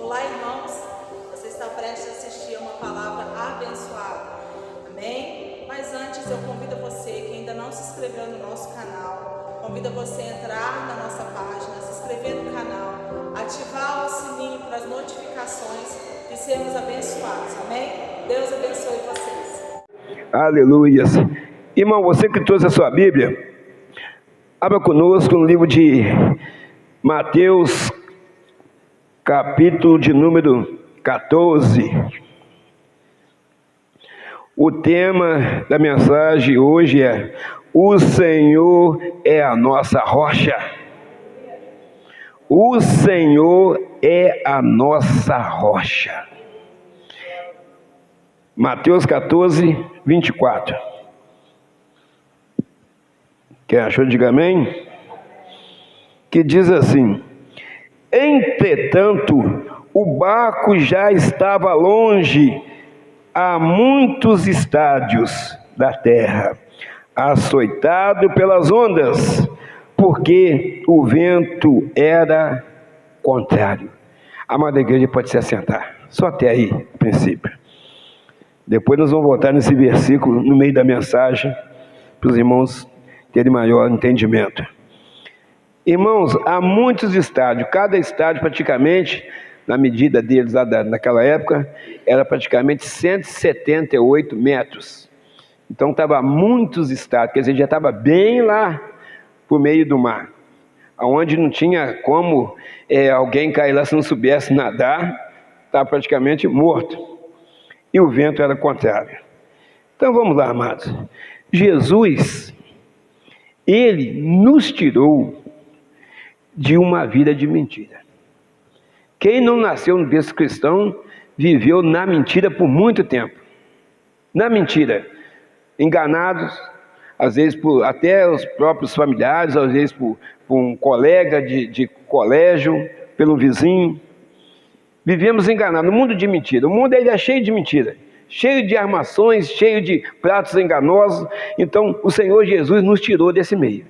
Olá, irmãos, você está prestes a assistir a uma palavra abençoada, amém? Mas antes eu convido você que ainda não se inscreveu no nosso canal, convido você a entrar na nossa página, se inscrever no canal, ativar o sininho para as notificações e sermos abençoados, amém? Deus abençoe vocês. Aleluia. Irmão, você que trouxe a sua Bíblia, abra conosco no livro de Mateus, capítulo de número 14. O tema da mensagem hoje é: o Senhor é a nossa rocha. O Senhor é a nossa rocha. Mateus 14, 24. Quem achou, diga amém. Que diz assim: entretanto, o barco já estava longe, a muitos estádios da terra, açoitado pelas ondas, porque o vento era contrário. A amada igreja pode se assentar, só até aí, a princípio. Depois nós vamos voltar nesse versículo no meio da mensagem, para os irmãos terem maior entendimento. Irmãos, há muitos estádios, cada estádio praticamente, na medida deles lá naquela época, era praticamente 178 metros. Então estava muitos estádios, quer dizer, já estava bem lá por meio do mar, onde não tinha como alguém cair lá se não soubesse nadar, estava praticamente morto. E o vento era contrário. Então vamos lá, amados. Jesus, Ele nos tirou de uma vida de mentira. Quem não nasceu no berço cristão, viveu na mentira por muito tempo. Na mentira. Enganados, às vezes por até os próprios familiares, às vezes por um colega de colégio, pelo vizinho. Vivemos enganados, no mundo de mentira. O mundo ele é cheio de mentira, cheio de armações, cheio de pratos enganosos. Então o Senhor Jesus nos tirou desse meio.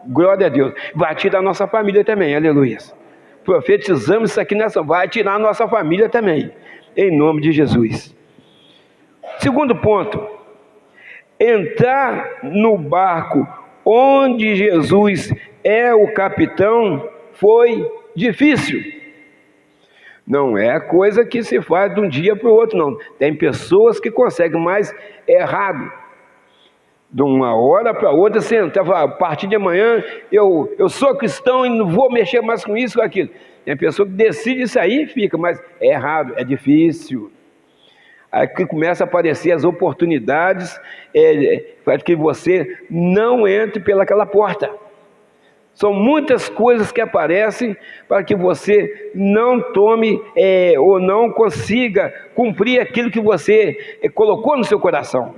Glória a Deus. Vai tirar a nossa família também, aleluia. Profetizamos isso aqui vai tirar a nossa família também, em nome de Jesus. Segundo ponto, entrar no barco onde Jesus é o capitão foi difícil. Não é coisa que se faz de um dia para o outro, não. Tem pessoas que conseguem, mas é errado. De uma hora para outra, você entra, a partir de amanhã, eu sou cristão e não vou mexer mais com isso ou aquilo. Tem pessoa que decide sair e fica, mas é errado, é difícil. Aí que começa a aparecer as oportunidades para que você não entre pelaquela porta. São muitas coisas que aparecem para que você não tome ou não consiga cumprir aquilo que você colocou no seu coração.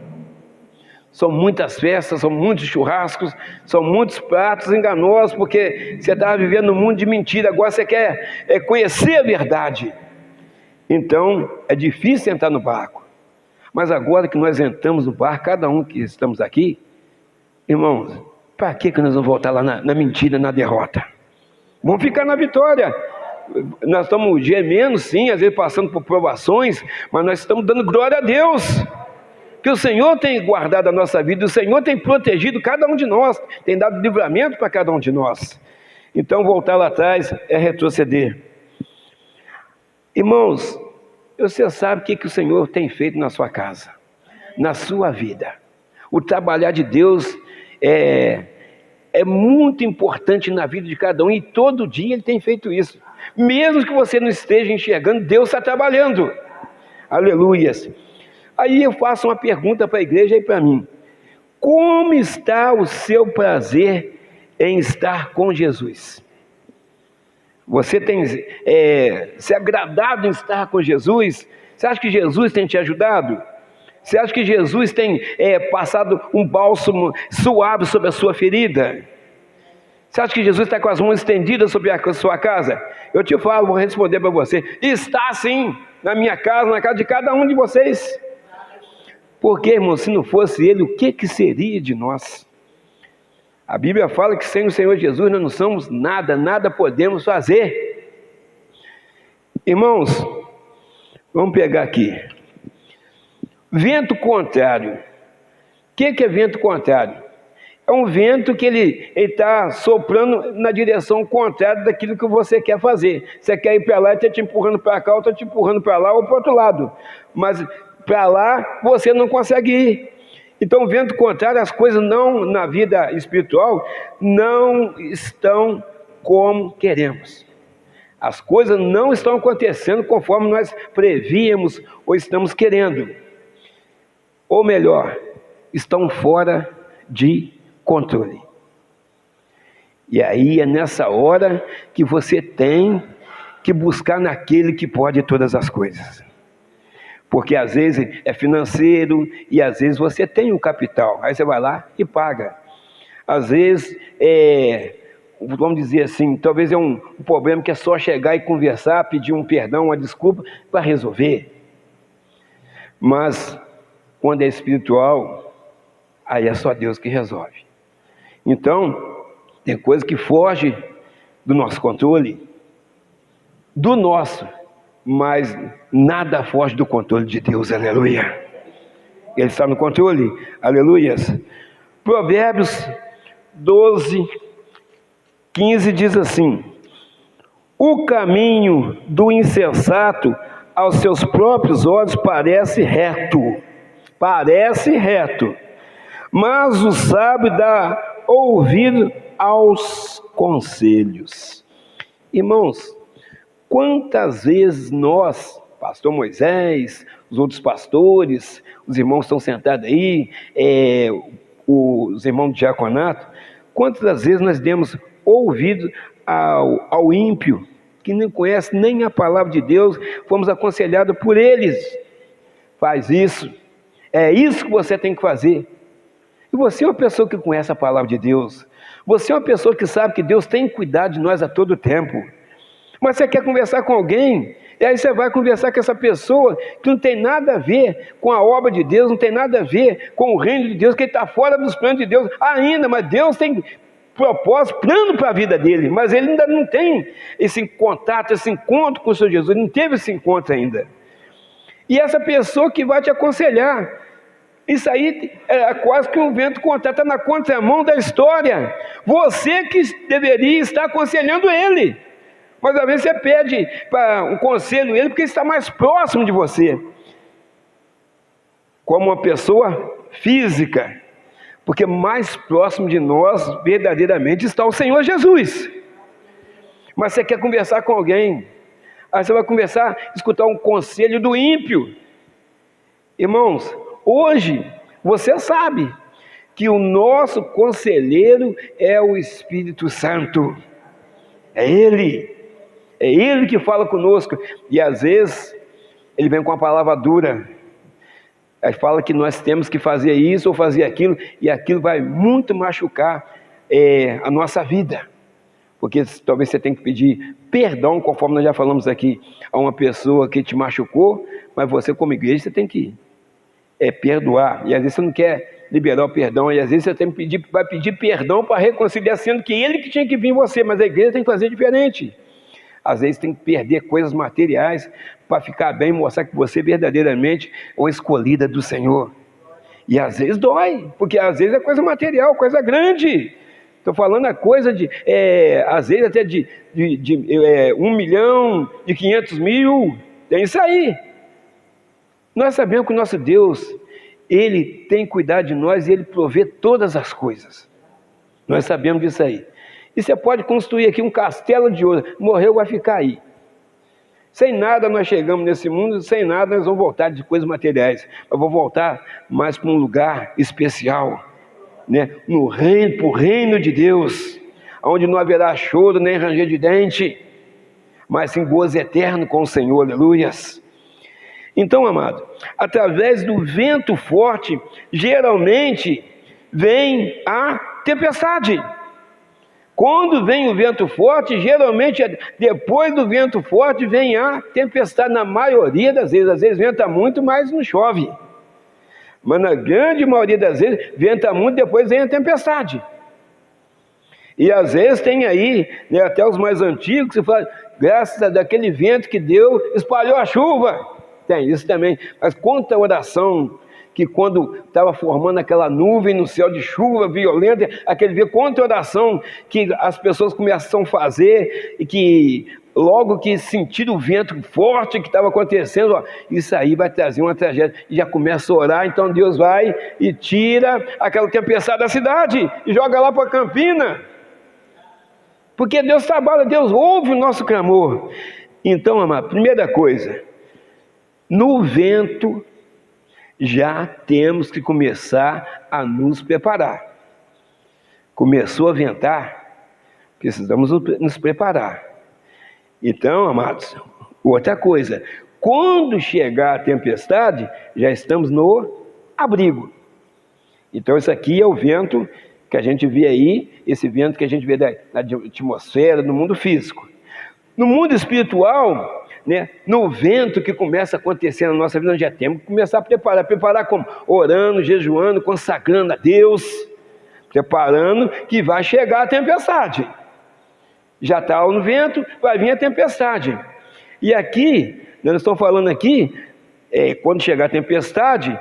São muitas festas, são muitos churrascos, são muitos pratos enganosos, porque você está vivendo um mundo de mentira, agora você quer conhecer a verdade. Então, é difícil entrar no barco. Mas agora que nós entramos no barco, cada um que estamos aqui, irmãos, para que nós vamos voltar lá na mentira, na derrota? Vamos ficar na vitória. Nós estamos gemendo, sim, às vezes passando por provações, mas nós estamos dando glória a Deus, que o Senhor tem guardado a nossa vida, o Senhor tem protegido cada um de nós, tem dado livramento para cada um de nós. Então voltar lá atrás é retroceder. Irmãos, você sabe o que o Senhor tem feito na sua casa, na sua vida. O trabalhar de Deus é muito importante na vida de cada um, e todo dia Ele tem feito isso. Mesmo que você não esteja enxergando, Deus está trabalhando. Aleluias. Aí eu faço uma pergunta para a igreja e para mim: como está o seu prazer em estar com Jesus? Você tem se agradado em estar com Jesus? Você acha que Jesus tem te ajudado? Você acha que Jesus tem passado um bálsamo suave sobre a sua ferida? Você acha que Jesus está com as mãos estendidas sobre a sua casa? Eu te falo, vou responder para você: está sim, na minha casa, na casa de cada um de vocês. Porque, irmão, se não fosse Ele, o que seria de nós? A Bíblia fala que sem o Senhor Jesus nós não somos nada, nada podemos fazer. Irmãos, vamos pegar aqui. Vento contrário. O que é vento contrário? É um vento que ele está soprando na direção contrária daquilo que você quer fazer. Você quer ir para lá, ele está te empurrando para cá, ou está te empurrando para lá ou para o outro lado. Mas para lá você não consegue ir. Então, o vento contrário, as coisas não, na vida espiritual, não estão como queremos. As coisas não estão acontecendo conforme nós prevíamos ou estamos querendo. Ou melhor, estão fora de controle. E aí é nessa hora que você tem que buscar naquele que pode todas as coisas. Porque às vezes é financeiro e às vezes você tem o capital. Aí você vai lá e paga. Às vezes vamos dizer assim, talvez é um problema que é só chegar e conversar, pedir um perdão, uma desculpa para resolver. Mas quando é espiritual, aí é só Deus que resolve. Então, tem coisa que foge do nosso controle, do nosso, mas nada foge do controle de Deus, aleluia. Ele está no controle, aleluias. Provérbios 12:15 diz assim: o caminho do insensato aos seus próprios olhos parece reto, mas o sábio dá ouvido aos conselhos. Irmãos, quantas vezes nós, pastor Moisés, os outros pastores, os irmãos estão sentados aí, os irmãos do diaconato, quantas vezes nós demos ouvido ao ímpio, que não conhece nem a palavra de Deus, fomos aconselhados por eles. Faz isso, é isso que você tem que fazer. E você é uma pessoa que conhece a palavra de Deus. Você é uma pessoa que sabe que Deus tem cuidado de nós a todo tempo. Mas você quer conversar com alguém, e aí você vai conversar com essa pessoa que não tem nada a ver com a obra de Deus, não tem nada a ver com o reino de Deus, que ele está fora dos planos de Deus ainda, mas Deus tem propósito, plano para a vida dele, mas ele ainda não tem esse contato, esse encontro com o Senhor Jesus, ele não teve esse encontro ainda. E essa pessoa que vai te aconselhar, isso aí é quase que um vento contrário, está na contramão da história. Você que deveria estar aconselhando ele, mas às vezes você pede para um conselho ele porque ele está mais próximo de você, como uma pessoa física, porque mais próximo de nós verdadeiramente está o Senhor Jesus. Mas você quer conversar com alguém, aí você vai escutar um conselho do ímpio. Irmãos, hoje você sabe que o nosso conselheiro é o Espírito Santo. É Ele que fala conosco. E às vezes ele vem com uma palavra dura. Aí fala que nós temos que fazer isso ou fazer aquilo, e aquilo vai muito machucar a nossa vida. Porque talvez você tenha que pedir perdão, conforme nós já falamos aqui, a uma pessoa que te machucou, mas você como igreja você tem que perdoar. E às vezes você não quer liberar o perdão, e às vezes você vai pedir perdão para reconciliar, sendo que ele que tinha que vir em você, mas a igreja tem que fazer diferente. Às vezes tem que perder coisas materiais para ficar bem, mostrar que você verdadeiramente é uma escolhida do Senhor. E às vezes dói, porque às vezes é coisa material, coisa grande. Estou falando a coisa de, às vezes até de 1.500.000, tem isso aí. Nós sabemos que o nosso Deus, Ele tem cuidado de nós e Ele provê todas as coisas. Nós sabemos disso aí. E você pode construir aqui um castelo de ouro, morreu, vai ficar aí. Sem nada nós chegamos nesse mundo, sem nada nós vamos voltar de coisas materiais. Eu vou voltar mais para um lugar especial, né? Para o reino de Deus, onde não haverá choro nem ranger de dente, mas sim gozo eterno com o Senhor, aleluias. Então, amado, através do vento forte, geralmente vem a tempestade. Quando vem o vento forte, geralmente depois do vento forte vem a tempestade, na maioria das vezes. Às vezes venta muito, mas não chove. Mas na grande maioria das vezes, venta muito, depois vem a tempestade. E às vezes tem aí, né, até os mais antigos, que fala, graças àquele vento que deu, espalhou a chuva. Tem isso também. Mas quanta oração que quando estava formando aquela nuvem no céu de chuva violenta, aquele vento, quanta oração que as pessoas começam a fazer, e que logo que sentiram o vento forte que estava acontecendo, ó, isso aí vai trazer uma tragédia, e já começa a orar. Então Deus vai e tira aquela tempestade da cidade, e joga lá para Campina, porque Deus trabalha, Deus ouve o nosso clamor. Então, amado, primeira coisa, no vento já temos que começar a nos preparar. Começou a ventar, precisamos nos preparar. Então, amados, outra coisa, quando chegar a tempestade, já estamos no abrigo. Então, isso aqui é o vento que a gente vê aí, esse vento que a gente vê da atmosfera, no mundo físico. No mundo espiritual, né, no vento que começa a acontecer na nossa vida, nós já temos que começar a preparar como? Orando, jejuando, consagrando a Deus, preparando que vai chegar a tempestade. Já está no vento, vai vir a tempestade. E aqui, nós estamos falando aqui, quando chegar a tempestade,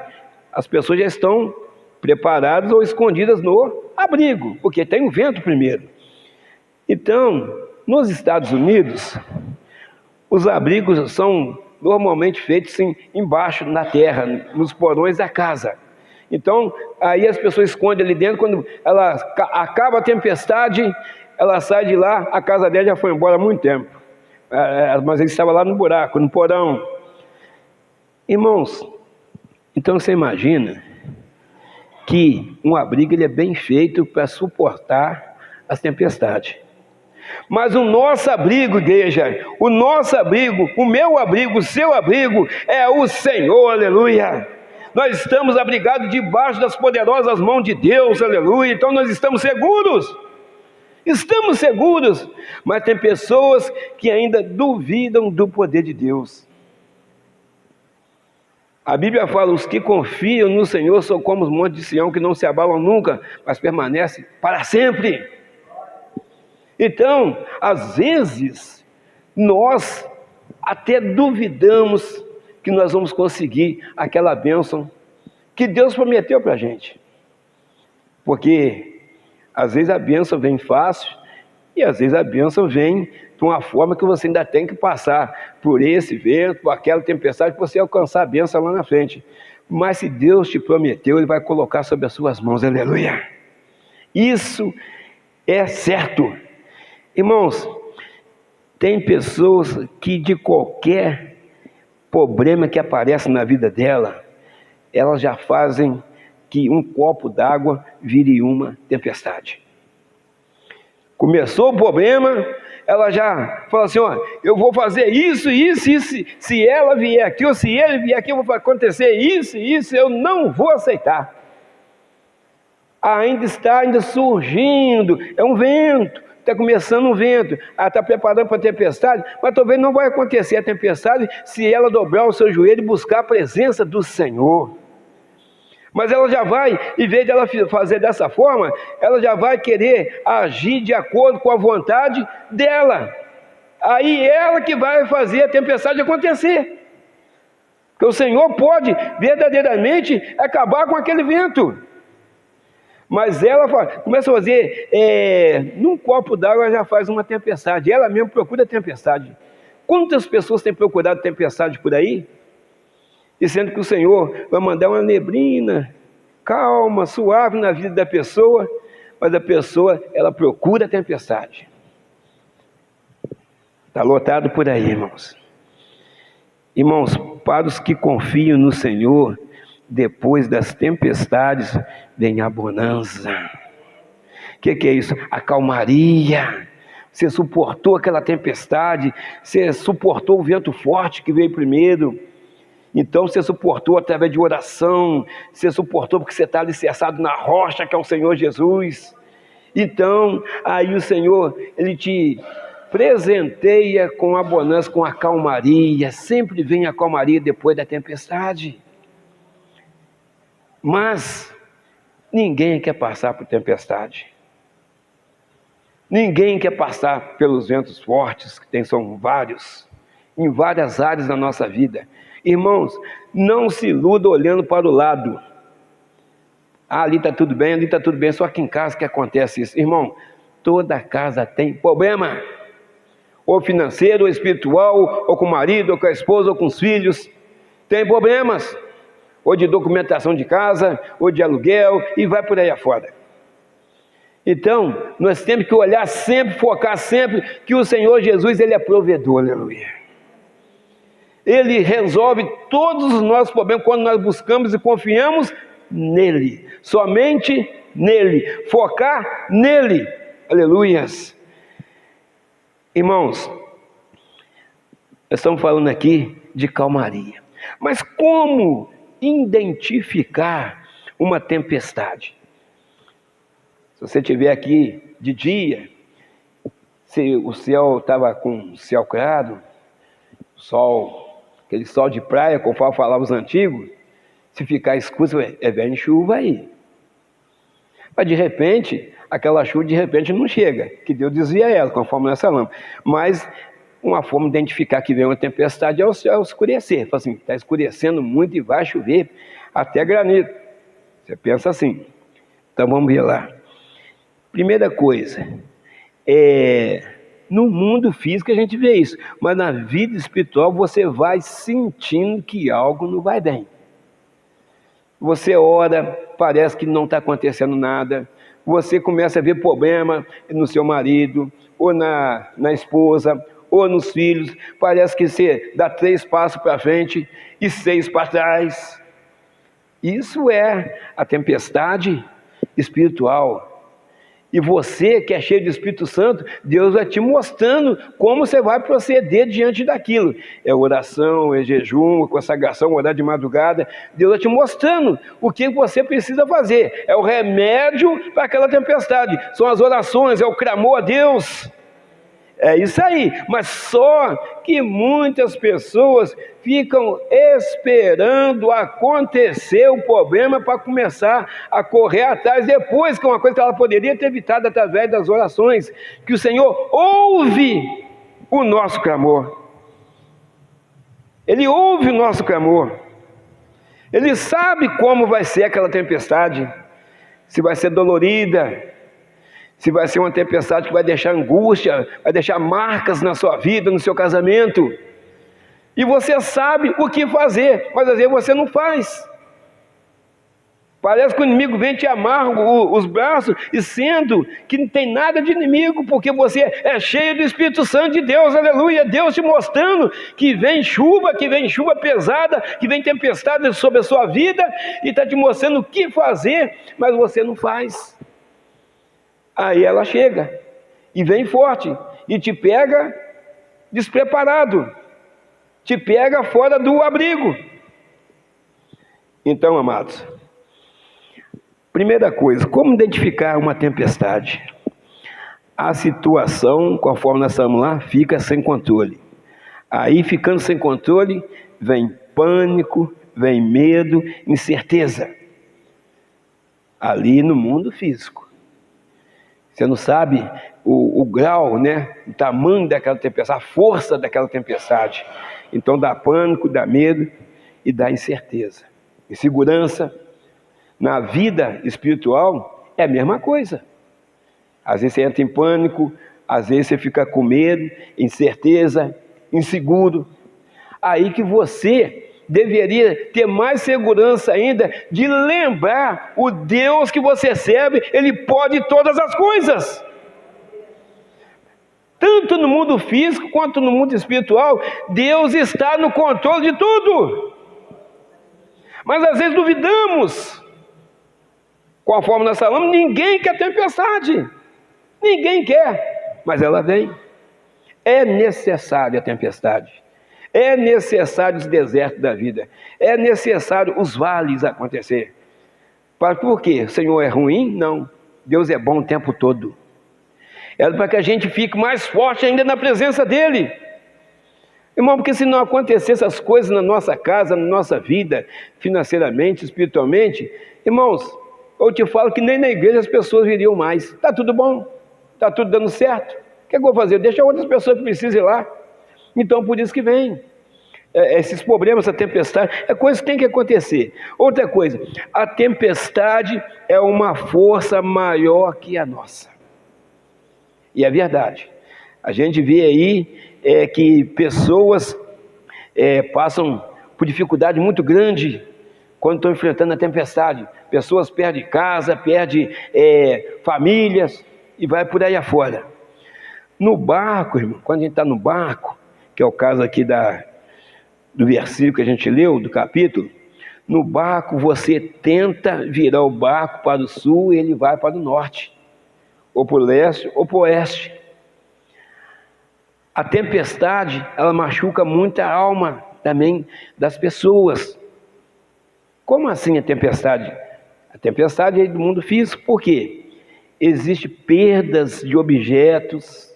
as pessoas já estão preparadas ou escondidas no abrigo, porque tem o vento primeiro. Então, nos Estados Unidos, os abrigos são normalmente feitos embaixo na terra, nos porões da casa. Então, aí as pessoas escondem ali dentro. Quando ela acaba a tempestade, ela sai de lá, a casa dela já foi embora há muito tempo. Mas ele estava lá no buraco, no porão. Irmãos, então você imagina que um abrigo ele é bem feito para suportar as tempestades. Mas o nosso abrigo, igreja, o nosso abrigo, o meu abrigo, o seu abrigo é o Senhor, aleluia. Nós estamos abrigados debaixo das poderosas mãos de Deus, aleluia. Então nós estamos seguros, mas tem pessoas que ainda duvidam do poder de Deus. A Bíblia fala, os que confiam no Senhor são como os montes de Sião, que não se abalam nunca, mas permanecem para sempre. Então, às vezes, nós até duvidamos que nós vamos conseguir aquela bênção que Deus prometeu para a gente. Porque, às vezes, a bênção vem fácil e, às vezes, a bênção vem de uma forma que você ainda tem que passar por esse vento, por aquela tempestade, para você alcançar a bênção lá na frente. Mas se Deus te prometeu, Ele vai colocar sobre as suas mãos, aleluia. Isso é certo. Irmãos, tem pessoas que de qualquer problema que aparece na vida dela, elas já fazem que um copo d'água vire uma tempestade. Começou o problema, ela já fala assim, ó, eu vou fazer isso, se ela vier aqui ou se ele vier aqui, eu vou acontecer isso, eu não vou aceitar. Ainda está surgindo, é um vento. Está começando um vento, ela está preparando para a tempestade, mas talvez não vai acontecer a tempestade se ela dobrar o seu joelho e buscar a presença do Senhor. Mas ela já vai, em vez de ela fazer dessa forma, ela já vai querer agir de acordo com a vontade dela. Aí ela que vai fazer a tempestade acontecer. Porque o Senhor pode verdadeiramente acabar com aquele vento. Mas ela começa a fazer, num copo d'água já faz uma tempestade. Ela mesmo procura a tempestade. Quantas pessoas têm procurado tempestade por aí? E sendo que o Senhor vai mandar uma neblina, calma, suave na vida da pessoa, mas a pessoa, ela procura a tempestade. Está lotado por aí, irmãos. Irmãos, para os que confiam no Senhor, depois das tempestades vem a bonança. O que é isso? A calmaria. Você suportou aquela tempestade, você suportou o vento forte que veio primeiro, então você suportou através de oração, você suportou porque você está alicerçado na rocha que é o Senhor Jesus. Então aí o Senhor, Ele te presenteia com a bonança, com a calmaria. Sempre vem a calmaria depois da tempestade. Mas ninguém quer passar por tempestade. Ninguém quer passar pelos ventos fortes, que são vários, em várias áreas da nossa vida. Irmãos, não se iluda olhando para o lado. Ali está tudo bem, ali está tudo bem, só aqui em casa que acontece isso. Irmão, toda casa tem problema, ou financeiro, ou espiritual, ou com o marido, ou com a esposa, ou com os filhos. Tem problemas, ou de documentação de casa, ou de aluguel, e vai por aí afora. Então, nós temos que olhar sempre, focar sempre, que o Senhor Jesus, Ele é provedor, aleluia. Ele resolve todos os nossos problemas quando nós buscamos e confiamos nele, somente nele, focar nele, aleluias. Irmãos, nós estamos falando aqui de calmaria, mas como identificar uma tempestade? Se você estiver aqui de dia, se o céu estava com o céu claro, sol, aquele sol de praia, conforme falavam os antigos, se ficar escuro, vem chuva aí. Mas de repente, aquela chuva de repente não chega, que Deus dizia a ela, conforme nessa lâmpada. Mas uma forma de identificar que vem uma tempestade é o céu escurecer. Fala assim, está escurecendo muito e vai chover até granizo. Você pensa assim. Então vamos ver lá. Primeira coisa, no mundo físico a gente vê isso, mas na vida espiritual você vai sentindo que algo não vai bem. Você ora, parece que não está acontecendo nada, você começa a ver problema no seu marido, ou na esposa, ou nos filhos, parece que você dá 3 passos para frente e 6 para trás. Isso é a tempestade espiritual. E você que é cheio do Espírito Santo, Deus vai te mostrando como você vai proceder diante daquilo. É oração, é jejum, é consagração, orar de madrugada. Deus vai te mostrando o que você precisa fazer. É o remédio para aquela tempestade. São as orações, é o clamor a Deus. É isso aí, mas só que muitas pessoas ficam esperando acontecer o problema para começar a correr atrás depois, que é uma coisa que ela poderia ter evitado através das orações, que o Senhor ouve o nosso clamor. Ele ouve o nosso clamor. Ele sabe como vai ser aquela tempestade, se vai ser dolorida, se vai ser uma tempestade que vai deixar angústia, vai deixar marcas na sua vida, no seu casamento. E você sabe o que fazer, mas às vezes você não faz. Parece que o inimigo vem te amarra os braços, e sendo que não tem nada de inimigo, porque você é cheio do Espírito Santo de Deus, aleluia. Deus te mostrando que vem chuva pesada, que vem tempestade sobre a sua vida, e está te mostrando o que fazer, mas você não faz. Aí ela chega, e vem forte, e te pega despreparado, te pega fora do abrigo. Então, amados, primeira coisa, como identificar uma tempestade? A situação, conforme nós estamos lá, fica sem controle. Aí, ficando sem controle, vem pânico, vem medo, incerteza. Ali no mundo físico. Você não sabe o grau, né, o tamanho daquela tempestade, a força daquela tempestade. Então dá pânico, dá medo e dá incerteza. Insegurança. Na vida espiritual é a mesma coisa. Às vezes você entra em pânico, às vezes você fica com medo, incerteza, inseguro. Aí que você deveria ter mais segurança ainda de lembrar o Deus que você serve, Ele pode todas as coisas. Tanto no mundo físico quanto no mundo espiritual, Deus está no controle de tudo. Mas às vezes duvidamos. Conforme nós falamos, ninguém quer tempestade. Ninguém quer, mas ela vem. É necessária a tempestade. É necessário os desertos da vida. É necessário os vales acontecer. Por quê? O Senhor é ruim? Não. Deus é bom o tempo todo. É para que a gente fique mais forte ainda na presença dEle. Irmão, porque se não acontecesse essas coisas na nossa casa, na nossa vida, financeiramente, espiritualmente, irmãos, eu te falo que nem na igreja as pessoas viriam mais. Está tudo bom. está tudo dando certo. O que eu vou fazer? Deixa outras pessoas que precisam ir lá. Então, por isso que vem esses problemas, essa tempestade, é coisa que tem que acontecer. Outra coisa, a tempestade é uma força maior que a nossa. E é verdade. A gente vê aí que pessoas passam por dificuldade muito grande quando estão enfrentando a tempestade. Pessoas perdem casa, perdem famílias e vai por aí afora. No barco, irmão, quando a gente está no barco, que é o caso aqui do versículo que a gente leu, do capítulo, no barco você tenta virar o barco para o sul e ele vai para o norte, ou para o leste, ou para o oeste. A tempestade, ela machuca muito a alma também das pessoas. Como assim a tempestade? A tempestade é do mundo físico, por quê? Existem perdas de objetos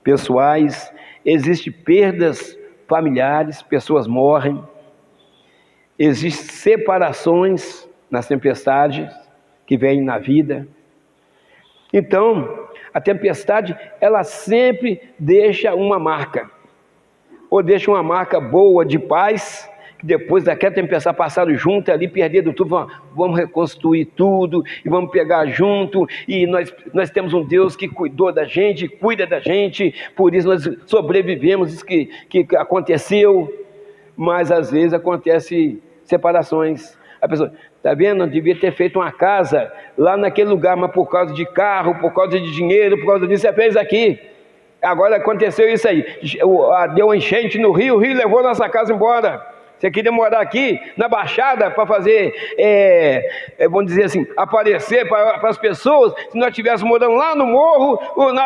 pessoais, existem perdas familiares, pessoas morrem, existem separações nas tempestades que vêm na vida. Então, a tempestade, ela sempre deixa uma marca, ou deixa uma marca boa de paz, que depois daquela tempestade passaram junto ali, perderam tudo, vamos reconstruir tudo, e vamos pegar junto, e nós temos um Deus que cuidou da gente, cuida da gente, por isso nós sobrevivemos isso que aconteceu, mas às vezes acontece separações. A pessoa, está vendo, não devia ter feito uma casa lá naquele lugar, mas por causa de carro, por causa de dinheiro, por causa disso, você fez aqui. Agora aconteceu isso aí, deu uma enchente no rio, o rio levou nossa casa embora. Você queria morar aqui na Baixada para fazer, vamos dizer assim, aparecer para as pessoas. Se nós estivéssemos morando lá no morro,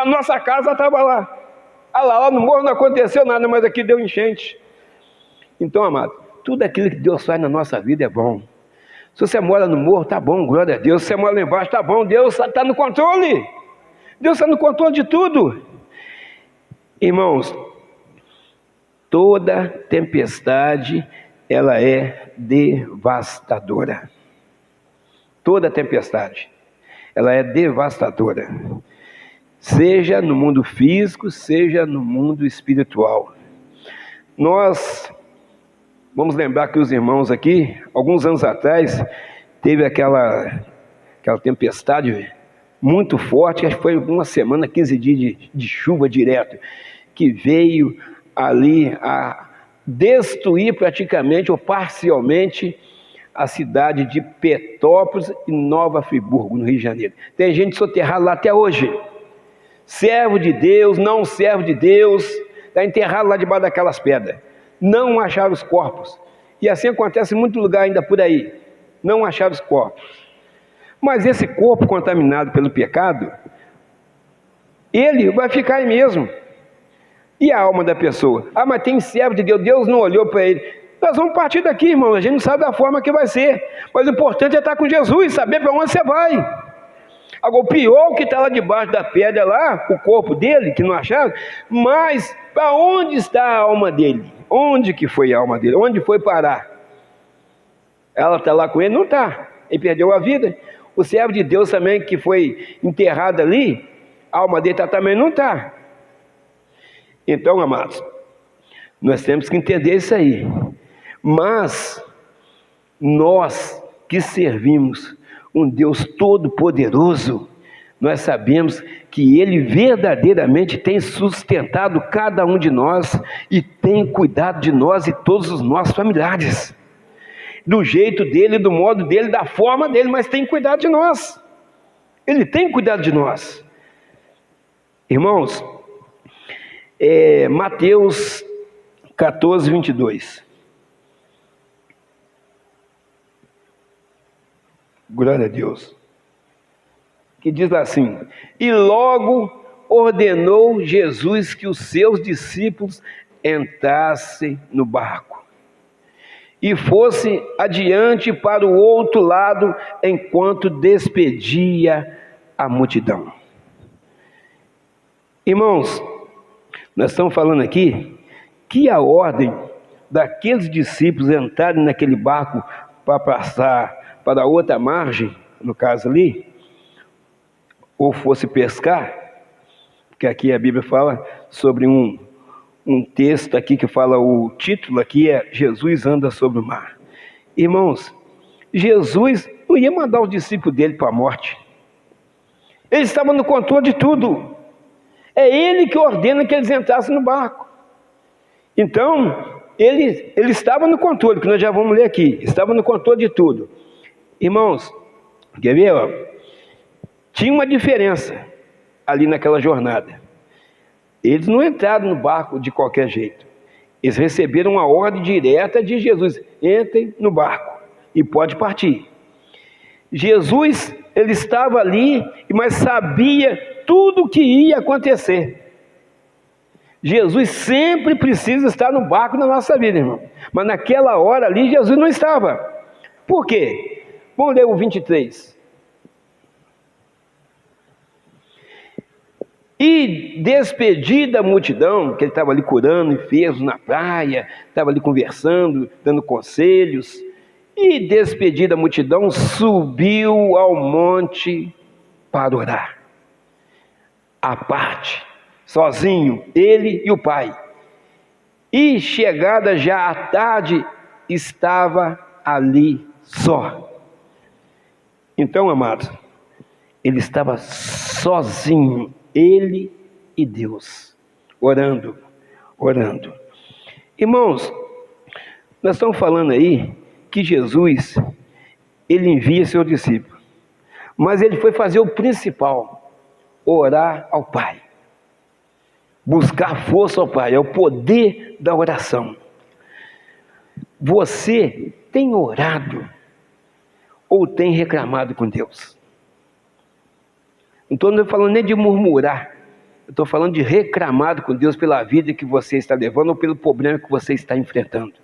nossa casa estava lá. Lá no morro não aconteceu nada, mas aqui deu enchente. Então, amado, tudo aquilo que Deus faz na nossa vida é bom. Se você mora no morro, tá bom, glória a Deus. Se você mora lá embaixo, tá bom, Deus está no controle. Deus está no controle de tudo. Irmãos, toda tempestade, ela é devastadora. Toda tempestade, ela é devastadora. Seja no mundo físico, seja no mundo espiritual. Nós vamos lembrar que os irmãos aqui, alguns anos atrás, teve aquela tempestade muito forte, acho que foi uma semana, 15 dias de chuva direto, que veio ali a destruir praticamente ou parcialmente a cidade de Petrópolis e Nova Friburgo, no Rio de Janeiro. Tem gente soterrada lá até hoje. Servo de Deus, não servo de Deus, está enterrado lá debaixo daquelas pedras. Não acharam os corpos. E assim acontece em muito lugar ainda por aí. Não acharam os corpos. Mas esse corpo contaminado pelo pecado, ele vai ficar aí mesmo. E a alma da pessoa? Mas tem servo de Deus, Deus não olhou para ele. Nós vamos partir daqui, irmão, a gente não sabe da forma que vai ser. Mas o importante é estar com Jesus, saber para onde você vai. Agora, o pior que está lá debaixo da pedra lá, o corpo dele, que não acharam, mas para onde está a alma dele? Onde que foi a alma dele? Onde foi parar? Ela está lá com ele? Não está. Ele perdeu a vida. O servo de Deus também, que foi enterrado ali, a alma dele também não está. Então, amados, nós temos que entender isso aí. Mas nós que servimos um Deus todo-poderoso, nós sabemos que Ele verdadeiramente tem sustentado cada um de nós e tem cuidado de nós e todos os nossos familiares. Do jeito dele, do modo dele, da forma dele, mas tem cuidado de nós. Ele tem cuidado de nós. Irmãos, Mateus 14, 22. Glória a Deus. Que diz assim: e logo ordenou Jesus que os seus discípulos entrassem no barco e fosse adiante para o outro lado, enquanto despedia a multidão. Irmãos, nós estamos falando aqui que a ordem daqueles discípulos entrarem naquele barco para passar para a outra margem, no caso ali, ou fosse pescar, porque aqui a Bíblia fala sobre um texto aqui que fala, o título aqui é Jesus anda sobre o mar. Irmãos, Jesus não ia mandar os discípulos dele para a morte. Ele estava no controle de tudo. É ele que ordena que eles entrassem no barco. Então, ele estava no controle, que nós já vamos ler aqui. Estava no controle de tudo. Irmãos, quer ver? Ó? Tinha uma diferença ali naquela jornada. Eles não entraram no barco de qualquer jeito. Eles receberam uma ordem direta de Jesus: entrem no barco e pode partir. Jesus, ele estava ali, mas sabia tudo o que ia acontecer. Jesus sempre precisa estar no barco na nossa vida, irmão. Mas naquela hora ali, Jesus não estava. Por quê? Vamos ler o 23. E despedida a multidão, que ele estava ali curando enfermos na praia, estava ali conversando, dando conselhos. E despedida a multidão, subiu ao monte para orar. À parte, sozinho, ele e o Pai. E chegada já à tarde, estava ali só. Então, amados, ele estava sozinho, ele e Deus, orando. Irmãos, nós estamos falando aí que Jesus, ele envia seu discípulo, mas ele foi fazer o principal: orar ao Pai, buscar força ao Pai, é o poder da oração. Você tem orado ou tem reclamado com Deus? Não estou falando nem de murmurar, eu estou falando de reclamado com Deus pela vida que você está levando ou pelo problema que você está enfrentando.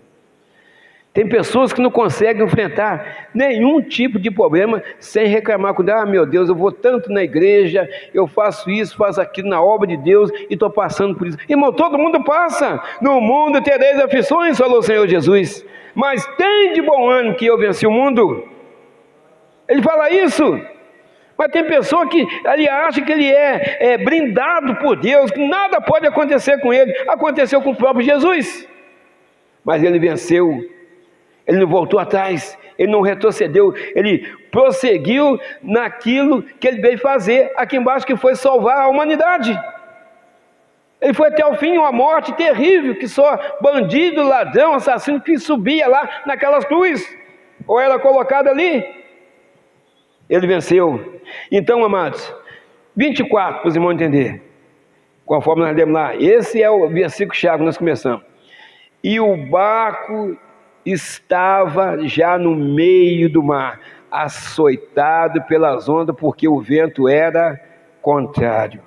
Tem pessoas que não conseguem enfrentar nenhum tipo de problema sem reclamar com Deus. Ah, meu Deus, eu vou tanto na igreja, eu faço isso, faço aquilo na obra de Deus e estou passando por isso. Irmão, todo mundo passa. No mundo tereis aflições, falou o Senhor Jesus. Mas tem de bom ânimo que eu venci o mundo. Ele fala isso. Mas tem pessoa que ali acha que ele é brindado por Deus, que nada pode acontecer com ele. Aconteceu com o próprio Jesus. Mas ele venceu. Ele não voltou atrás, ele não retrocedeu, ele prosseguiu naquilo que ele veio fazer aqui embaixo, que foi salvar a humanidade. Ele foi até o fim, uma morte terrível, que só bandido, ladrão, assassino que subia lá naquelas cruzes, ou era colocado ali. Ele venceu. Então, amados, 24, para os irmãos entenderem, conforme nós lemos lá, esse é o versículo-chave que nós começamos. E o barco estava já no meio do mar, açoitado pelas ondas, porque o vento era contrário.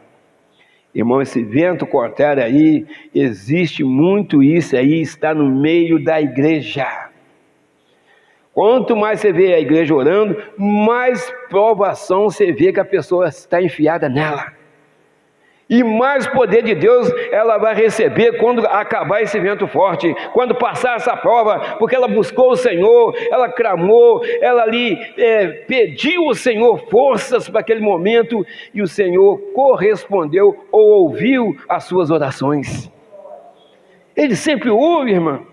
Irmão, esse vento contrário aí, existe muito isso aí, está no meio da igreja. Quanto mais você vê a igreja orando, mais provação você vê que a pessoa está enfiada nela. E mais poder de Deus ela vai receber quando acabar esse vento forte, quando passar essa prova, porque ela buscou o Senhor, ela clamou, ela ali pediu ao Senhor forças para aquele momento, e o Senhor correspondeu ou ouviu as suas orações. Ele sempre ouve, irmão.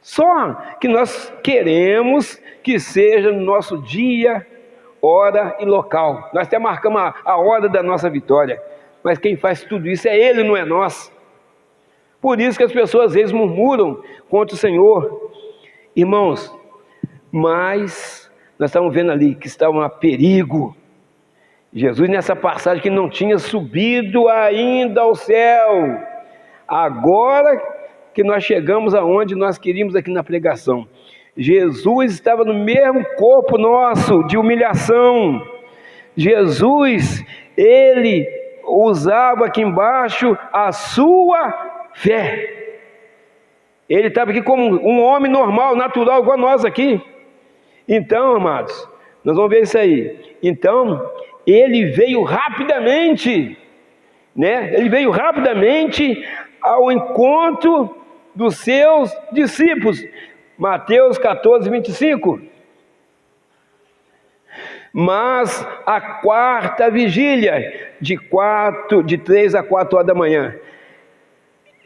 Só que nós queremos que seja no nosso dia, hora e local. Nós até marcamos a hora da nossa vitória. Mas quem faz tudo isso é Ele, não é nós. Por isso que as pessoas às vezes murmuram contra o Senhor. Irmãos, mas nós estamos vendo ali que estava um perigo. Jesus nessa passagem que não tinha subido ainda ao céu. Agora que nós chegamos aonde nós queríamos aqui na pregação. Jesus estava no mesmo corpo nosso de humilhação. Jesus, Ele usava aqui embaixo a sua fé. Ele estava aqui como um homem normal, natural, igual nós aqui. Então, amados, nós vamos ver isso aí. Então, ele veio rapidamente, né? Ele veio rapidamente ao encontro dos seus discípulos. Mateus 14, 25. Mas a quarta vigília, de 3 a 4 horas da manhã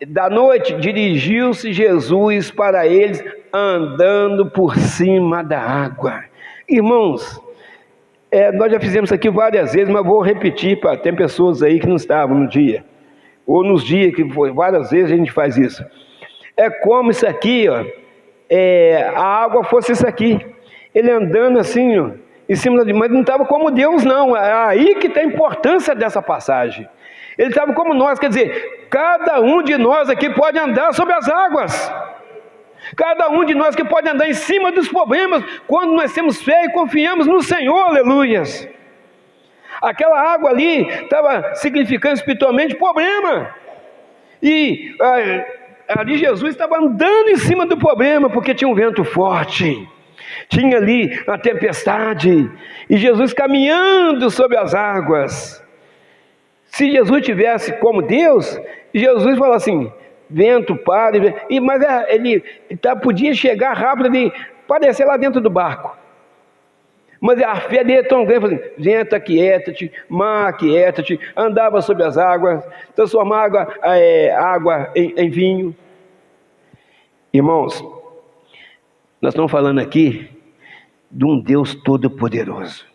da noite, dirigiu-se Jesus para eles, andando por cima da água. Irmãos, nós já fizemos isso aqui várias vezes, mas vou repetir, tem pessoas aí que não estavam no dia, ou nos dias que foi, várias vezes a gente faz isso. É como isso aqui, ó, a água fosse isso aqui, ele andando assim, ó, em cima mas não estava como Deus, não. É aí que tem a importância dessa passagem. Ele estava como nós, quer dizer, cada um de nós aqui pode andar sobre as águas. Cada um de nós que pode andar em cima dos problemas, quando nós temos fé e confiamos no Senhor, aleluias. Aquela água ali estava significando espiritualmente problema. E ali Jesus estava andando em cima do problema, porque tinha um vento forte. Tinha ali a tempestade, e Jesus caminhando sobre as águas. Se Jesus tivesse como Deus, Jesus falou assim, vento, pare, mas ele podia chegar rápido ali, aparecer lá dentro do barco. Mas a fé dele é tão grande, assim, vento, aquieta-te, mar, aquieta-te, andava sobre as águas, transformava água em vinho. Irmãos, nós estamos falando aqui de um Deus todo-poderoso.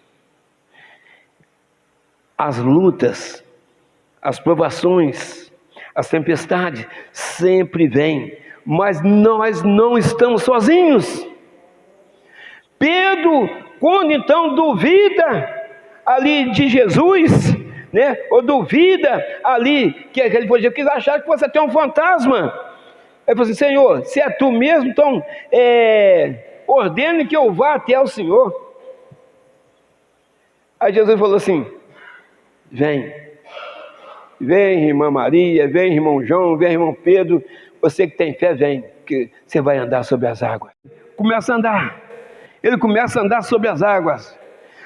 As lutas, as provações, as tempestades sempre vêm, mas nós não estamos sozinhos. Pedro, quando então duvida ali de Jesus, né? Ou duvida ali que ele podia achar que fosse até um fantasma. Ele falou assim, Senhor, se é tu mesmo, então ordene que eu vá até o Senhor. Aí Jesus falou assim, vem, irmã Maria, vem, irmão João, vem, irmão Pedro, você que tem fé, vem, que você vai andar sobre as águas. Começa a andar, ele começa a andar sobre as águas,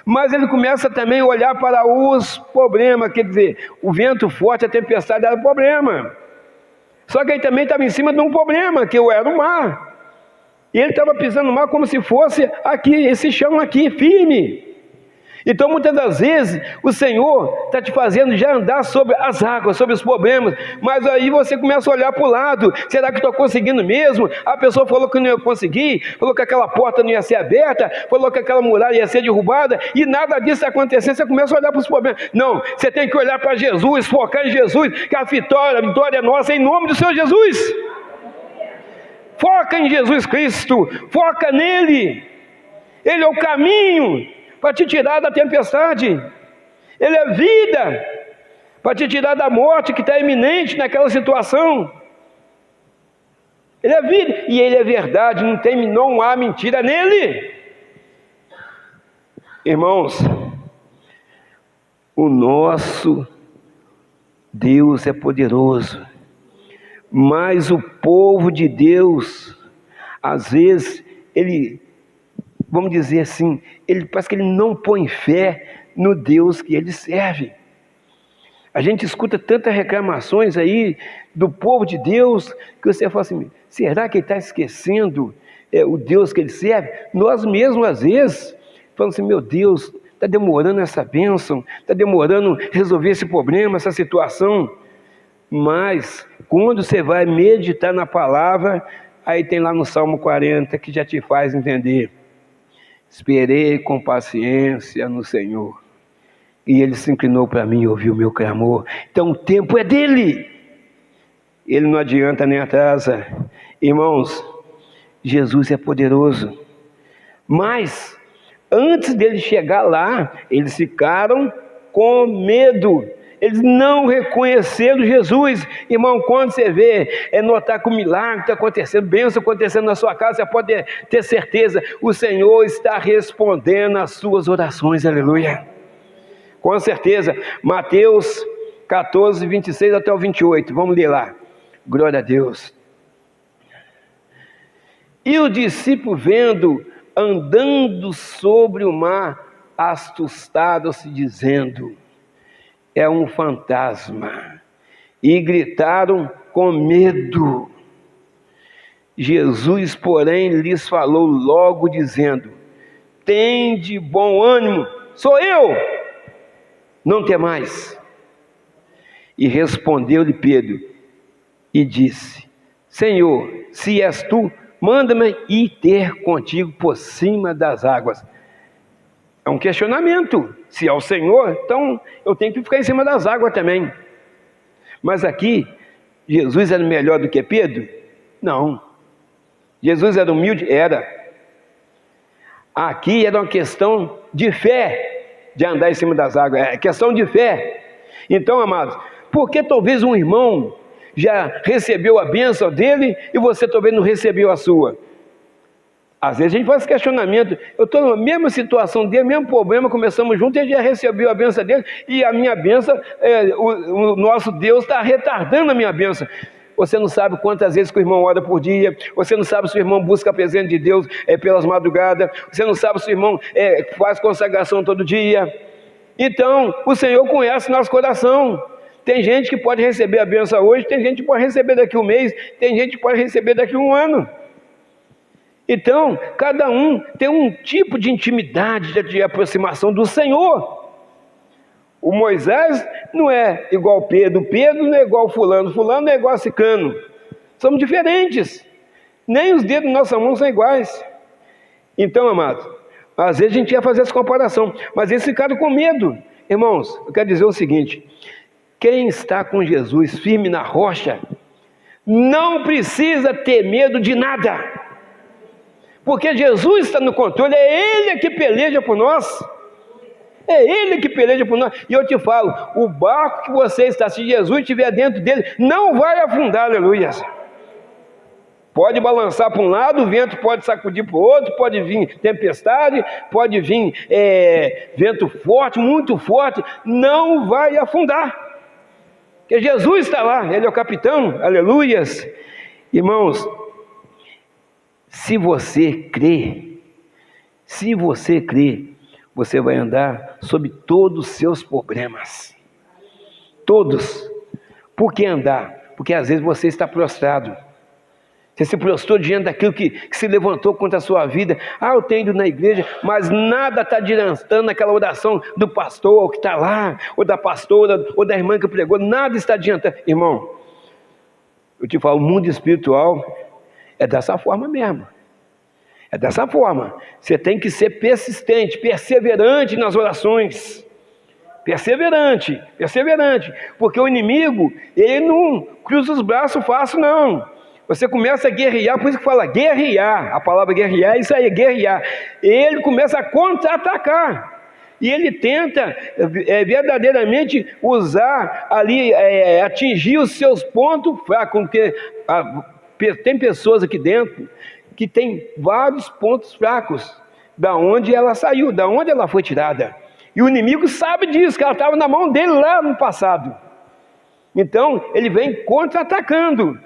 mas ele começa também a olhar para os problemas, quer dizer, o vento forte, a tempestade era problema. Só que ele também estava em cima de um problema, que era o mar. E ele estava pisando no mar como se fosse aqui, esse chão aqui, firme. Então muitas das vezes o Senhor está te fazendo já andar sobre as águas, sobre os problemas, mas aí você começa a olhar para o lado, será que estou conseguindo mesmo? A pessoa falou que não ia conseguir, falou que aquela porta não ia ser aberta, falou que aquela muralha ia ser derrubada, e nada disso está acontecendo, você começa a olhar para os problemas. Não, você tem que olhar para Jesus, focar em Jesus, que a vitória é nossa, em nome do Senhor Jesus. Foca em Jesus Cristo, foca nele, ele é o caminho para te tirar da tempestade, ele é vida para te tirar da morte que está iminente naquela situação. Ele é vida e ele é verdade, não há mentira nele. Irmãos, o nosso Deus é poderoso, mas o povo de Deus, às vezes, vamos dizer assim, parece que ele não põe fé no Deus que ele serve. A gente escuta tantas reclamações aí do povo de Deus, que você fala assim, será que ele está esquecendo o Deus que ele serve? Nós mesmos, às vezes, falamos assim, meu Deus, está demorando essa bênção, está demorando resolver esse problema, essa situação. Mas, quando você vai meditar na palavra, aí tem lá no Salmo 40, que já te faz entender. Esperei com paciência no Senhor, e Ele se inclinou para mim e ouviu o meu clamor. Então o tempo é dEle, Ele não adianta nem atrasa. Irmãos, Jesus é poderoso, mas antes dele chegar lá, eles ficaram com medo. Eles não reconheceram Jesus. Irmão, quando você vê, notar que o milagre está acontecendo, bênção acontecendo na sua casa, você pode ter certeza, o Senhor está respondendo às suas orações, aleluia. Com certeza, Mateus 14, 26 até o 28, vamos ler lá, glória a Deus. E o discípulo vendo, andando sobre o mar, assustados-se, dizendo, é um fantasma, e gritaram com medo. Jesus, porém, lhes falou logo, dizendo, tende bom ânimo, sou eu, não temais. E respondeu-lhe Pedro e disse: Senhor, se és tu, manda-me ir ter contigo por cima das águas. É um questionamento. Se é o Senhor, então eu tenho que ficar em cima das águas também. Mas aqui, Jesus era melhor do que Pedro? Não. Jesus era humilde? Era. Aqui era uma questão de fé, de andar em cima das águas. É questão de fé. Então, amados, por que talvez um irmão já recebeu a bênção dele e você talvez não recebeu a sua? Às vezes a gente faz esse questionamento. Eu estou na mesma situação dele, mesmo problema, começamos juntos, ele já recebeu a bênção dele e a minha bênção, o nosso Deus está retardando a minha bênção. Você não sabe quantas vezes que o irmão ora por dia, você não sabe se o irmão busca a presença de Deus pelas madrugadas, você não sabe se o irmão faz consagração todo dia. Então, o Senhor conhece nosso coração. Tem gente que pode receber a bênção hoje, tem gente que pode receber daqui um mês, tem gente que pode receber daqui um ano. Então, cada um tem um tipo de intimidade, de aproximação do Senhor. O Moisés não é igual Pedro, Pedro não é igual fulano, fulano não é igual ciclano. Somos diferentes. Nem os dedos da nossa mão são iguais. Então, amados, às vezes a gente ia fazer essa comparação, mas eles ficaram com medo. Irmãos, eu quero dizer o seguinte: quem está com Jesus firme na rocha, não precisa ter medo de nada. Porque Jesus está no controle, é Ele que peleja por nós. É Ele que peleja por nós. E eu te falo, o barco que você está, se Jesus estiver dentro dele, não vai afundar, aleluia. Pode balançar para um lado, o vento pode sacudir para o outro, pode vir tempestade, pode vir vento forte, muito forte, não vai afundar. Porque Jesus está lá, Ele é o capitão, aleluias. Irmãos, se você crê, você vai andar sobre todos os seus problemas. Todos. Por que andar? Porque às vezes você está prostrado. Você se prostrou diante daquilo que se levantou contra a sua vida. Eu tenho ido na igreja, mas nada está adiantando naquela oração do pastor que está lá, ou da pastora, ou da irmã que pregou, nada está adiantando. Irmão, eu te falo, o mundo espiritual é dessa forma mesmo. É dessa forma. Você tem que ser persistente, perseverante nas orações. Perseverante. Porque o inimigo, ele não cruza os braços fácil, não. Você começa a guerrear, por isso que fala guerrear. A palavra guerrear é isso aí, guerrear. Ele começa a contra-atacar. E ele tenta verdadeiramente usar ali, atingir os seus pontos fracos. Porque tem pessoas aqui dentro que tem vários pontos fracos, da onde ela saiu, da onde ela foi tirada. E o inimigo sabe disso, que ela estava na mão dele lá no passado. Então, ele vem contra-atacando.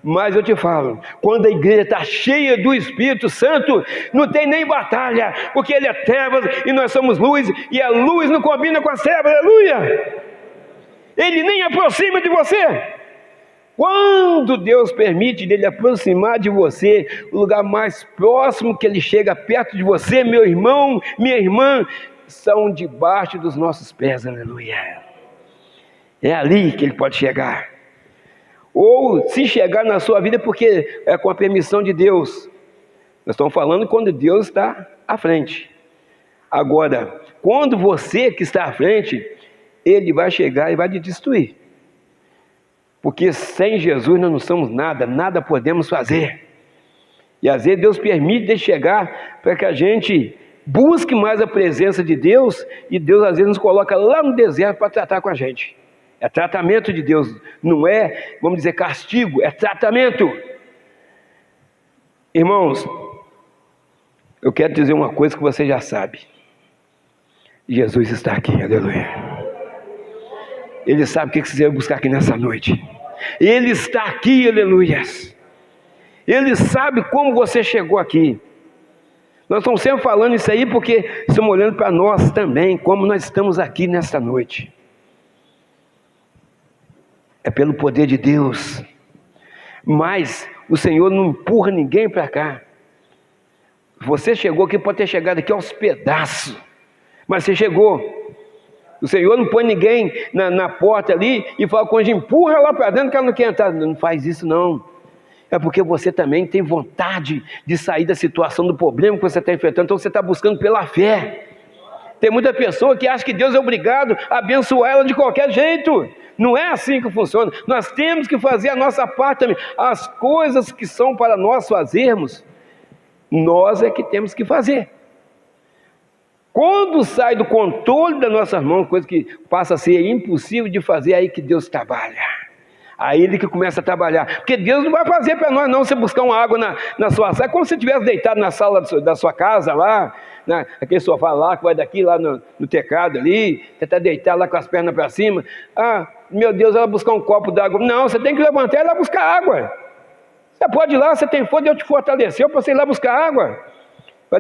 Mas eu te falo, quando a igreja está cheia do Espírito Santo, não tem nem batalha, porque ele é trevas e nós somos luz, e a luz não combina com as trevas, aleluia! Ele nem aproxima de você. Quando Deus permite dele aproximar de você, o lugar mais próximo que ele chega perto de você, meu irmão, minha irmã, são debaixo dos nossos pés, aleluia. É ali que ele pode chegar. Ou se chegar na sua vida, porque é com a permissão de Deus. Nós estamos falando quando Deus está à frente. Agora, quando você que está à frente, ele vai chegar e vai te destruir. Porque sem Jesus nós não somos nada, nada podemos fazer. E às vezes Deus permite de chegar para que a gente busque mais a presença de Deus, e Deus às vezes nos coloca lá no deserto para tratar com a gente. É tratamento de Deus, não é, vamos dizer, castigo, é tratamento. Irmãos, eu quero dizer uma coisa que você já sabe. Jesus está aqui, aleluia. Ele sabe o que você vai buscar aqui nessa noite. Ele está aqui, aleluia. Ele sabe como você chegou aqui. Nós estamos sempre falando isso aí porque estamos olhando para nós também, como nós estamos aqui nesta noite. É pelo poder de Deus. Mas o Senhor não empurra ninguém para cá. Você chegou aqui, pode ter chegado aqui aos pedaços, mas você chegou. O Senhor não põe ninguém na porta ali e fala com a gente, empurra lá para dentro que ela não quer entrar. Não faz isso não. É porque você também tem vontade de sair da situação, do problema que você está enfrentando. Então você está buscando pela fé. Tem muita pessoa que acha que Deus é obrigado a abençoar ela de qualquer jeito. Não é assim que funciona. Nós temos que fazer a nossa parte também. As coisas que são para nós fazermos, nós é que temos que fazer. Quando sai do controle das nossas mãos, coisa que passa a ser impossível de fazer, é aí que Deus trabalha. Aí Ele que começa a trabalhar. Porque Deus não vai fazer para nós não, você buscar uma água na sua sala. É como se você estivesse deitado na sala da sua casa lá, aquele sofá lá, que vai daqui lá no teclado ali, você está deitado lá com as pernas para cima. Ah, meu Deus, ela buscar um copo d'água. Não, você tem que levantar e ir lá buscar água. Você pode ir lá, você tem fome, Deus te fortaleceu para você ir lá buscar água.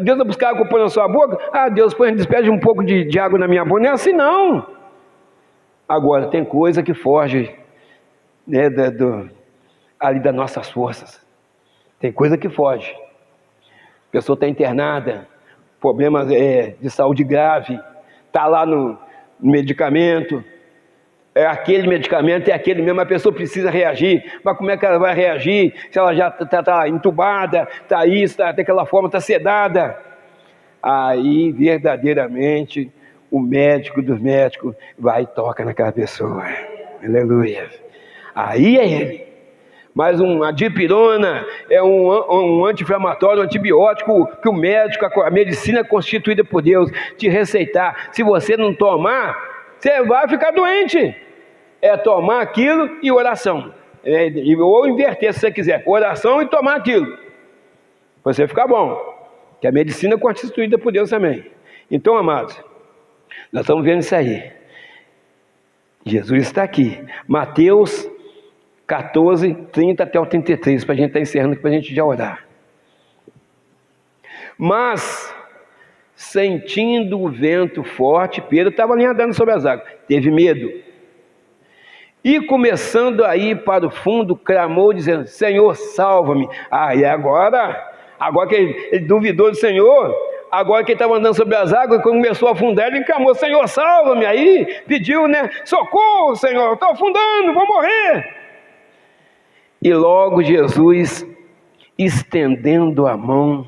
Deus vai buscar água pôr na sua boca? Ah, Deus, põe, despeje um pouco de água na minha boca. Não é assim não. Agora, tem coisa que foge, né, ali das nossas forças. Tem coisa que foge. A pessoa está internada, problemas de saúde grave, está lá no medicamento, é aquele medicamento, é aquele mesmo, a pessoa precisa reagir, mas como é que ela vai reagir se ela já está entubada, está isso, está daquela forma, está sedada? Aí verdadeiramente o médico dos médicos vai e toca naquela pessoa, aleluia, aí é ele. Mas uma dipirona é um anti-inflamatório, um antibiótico que o médico, a medicina é constituída por Deus, te receitar. Se você não tomar, você vai ficar doente. É tomar aquilo e oração. Ou inverter se você quiser. Oração e tomar aquilo. Para você ficar bom. Que a medicina é constituída por Deus também. Então, amados, nós estamos vendo isso aí. Jesus está aqui. Mateus 14, 30 até o 33. Para a gente estar encerrando aqui, para a gente já orar. Mas, sentindo o vento forte, Pedro estava ali andando sobre as águas, teve medo, e começando a ir para o fundo, clamou dizendo, Senhor, salva-me. E agora que ele duvidou do Senhor, agora que ele estava andando sobre as águas, quando começou a afundar, ele clamou, Senhor, salva-me. Aí pediu, socorro, Senhor, estou afundando, vou morrer. E logo Jesus, estendendo a mão,